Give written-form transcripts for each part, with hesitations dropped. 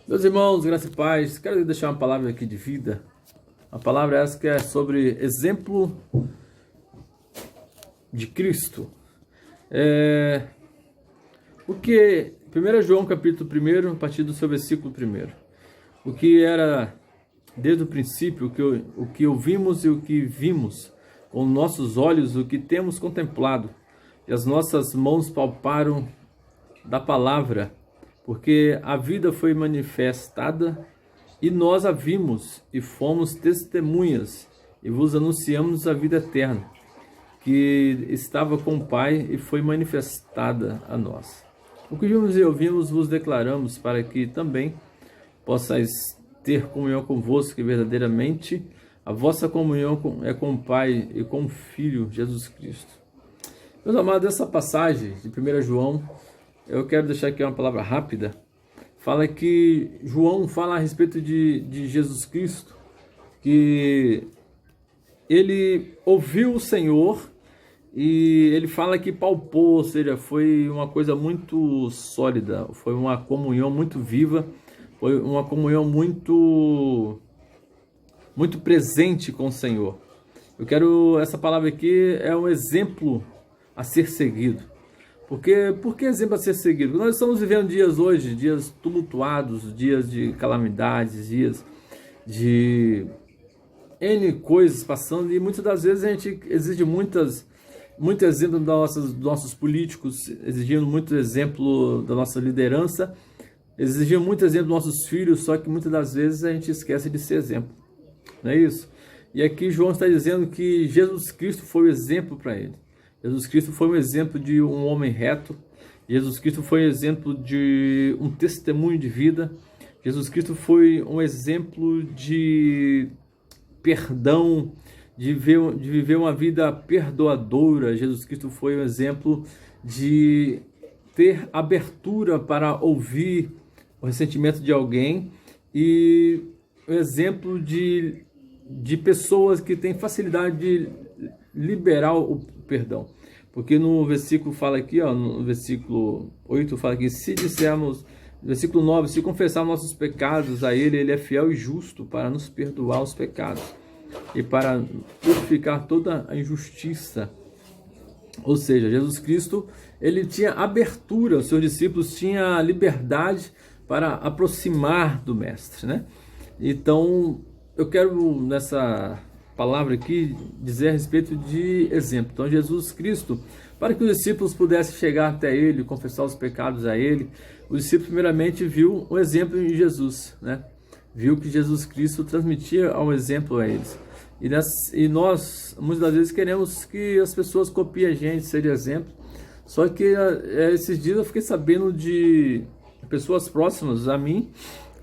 Meus irmãos, graça e paz, quero deixar uma palavra aqui de vida. A palavra essa que é sobre exemplo de Cristo. O que 1 João capítulo 1, a partir do seu versículo 1. O que era desde o princípio, o que ouvimos e o que vimos com nossos olhos, o que temos contemplado, e as nossas mãos palparam da palavra, porque a vida foi manifestada e nós a vimos e fomos testemunhas e vos anunciamos a vida eterna, que estava com o Pai e foi manifestada a nós. O que vimos e ouvimos vos declaramos, para que também possais ter comunhão convosco, que verdadeiramente a vossa comunhão é com o Pai e com o Filho Jesus Cristo. Meus amados, essa passagem de 1 João, eu quero deixar aqui uma palavra rápida. Fala que João fala a respeito de Jesus Cristo, que ele ouviu o Senhor e ele fala que palpou, ou seja, foi uma coisa muito sólida, foi uma comunhão muito viva, foi uma comunhão muito presente com o Senhor. Essa palavra aqui é um exemplo a ser seguido. Por que exemplo a ser seguido? Porque nós estamos vivendo dias hoje, dias tumultuados, dias de calamidades, dias de N coisas passando, e muitas das vezes a gente exige muito exemplo dos nossos políticos, exigindo muito exemplo da nossa liderança, exigindo muito exemplo dos nossos filhos, só que muitas das vezes a gente esquece de ser exemplo. Não é isso? E aqui João está dizendo que Jesus Cristo foi o exemplo para ele. Jesus Cristo foi um exemplo de um homem reto. Jesus Cristo foi um exemplo de um testemunho de vida. Jesus Cristo foi um exemplo de perdão, de viver uma vida perdoadora. Jesus Cristo foi um exemplo de ter abertura para ouvir o ressentimento de alguém e um exemplo de pessoas que têm facilidade de liberar o perdão. Porque no versículo fala aqui, no versículo 8 fala que se dissermos, versículo 9, se confessarmos nossos pecados a Ele, Ele é fiel e justo para nos perdoar os pecados e para purificar toda a injustiça. Ou seja, Jesus Cristo, ele tinha abertura, os seus discípulos tinham liberdade para aproximar do Mestre, né? Então, eu quero nessa palavra aqui dizer a respeito de exemplo. Então, Jesus Cristo, para que os discípulos pudessem chegar até Ele, confessar os pecados a Ele, os discípulos primeiramente viu um exemplo em Jesus, né? Viu que Jesus Cristo transmitia um exemplo a eles. E nós, muitas das vezes, queremos que as pessoas copiem a gente, seja exemplo. Só que esses dias eu fiquei sabendo de pessoas próximas a mim,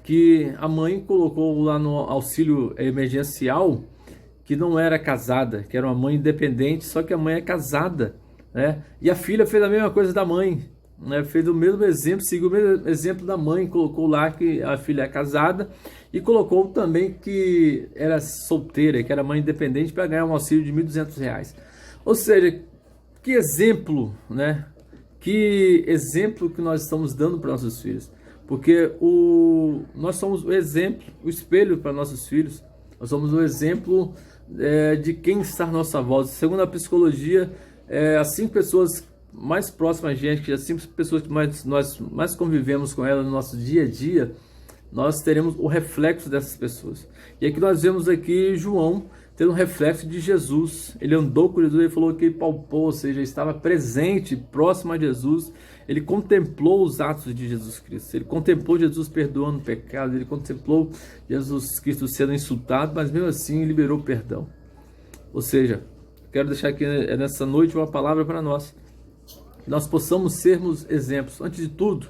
que a mãe colocou lá no auxílio emergencial, que não era casada, que era uma mãe independente, só que a mãe é casada, né? E a filha fez a mesma coisa da mãe, né? Fez o mesmo exemplo, seguiu o mesmo exemplo da mãe, colocou lá que a filha é casada e colocou também que era solteira, que era mãe independente, para ganhar um auxílio de R$ 1.200. Ou seja, que exemplo, né? Que exemplo que nós estamos dando para nossos filhos. Porque nós somos o exemplo, o espelho para nossos filhos. Nós somos o exemplo de quem está à nossa volta. Segundo a psicologia, as 5 pessoas mais próximas a gente, as 5 pessoas que nós mais convivemos com elas no nosso dia a dia, nós teremos o reflexo dessas pessoas. E aqui nós vemos aqui João tendo um reflexo de Jesus. Ele andou com Jesus, ele falou que ele palpou, ou seja, estava presente, próximo a Jesus. Ele contemplou os atos de Jesus Cristo. Ele contemplou Jesus perdoando o pecado. Ele contemplou Jesus Cristo sendo insultado, mas mesmo assim liberou perdão. Ou seja, quero deixar aqui nessa noite uma palavra para nós. Que nós possamos sermos exemplos. Antes de tudo,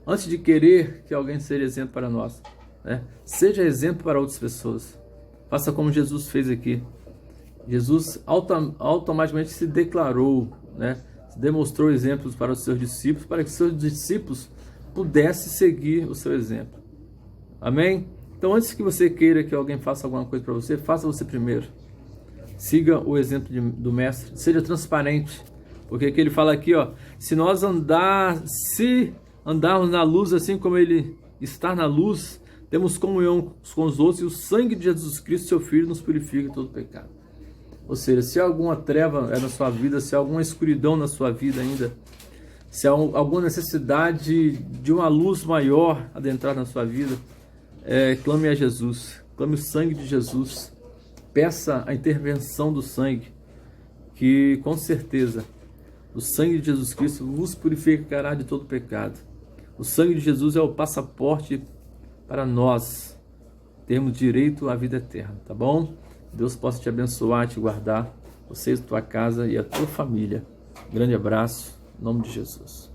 antes de querer que alguém seja exemplo para nós, né? Seja exemplo para outras pessoas. Faça como Jesus fez aqui. Jesus automaticamente se declarou, né? Demonstrou exemplos para os seus discípulos, para que seus discípulos pudessem seguir o seu exemplo. Amém? Então, antes que você queira que alguém faça alguma coisa para você, faça você primeiro. Siga o exemplo do Mestre, seja transparente, porque aqui ele fala aqui, se andarmos na luz assim como ele estar na luz, temos comunhão com os outros, e o sangue de Jesus Cristo, seu Filho, nos purifica de todo pecado. Ou seja, se há alguma treva na sua vida, se há alguma escuridão na sua vida ainda, se há alguma necessidade de uma luz maior adentrar na sua vida, clame a Jesus, clame o sangue de Jesus, peça a intervenção do sangue, que com certeza o sangue de Jesus Cristo vos purificará de todo pecado. O sangue de Jesus é o passaporte para nós termos direito à vida eterna, tá bom? Deus possa te abençoar, te guardar, você, tua casa e a tua família. Grande abraço, em nome de Jesus.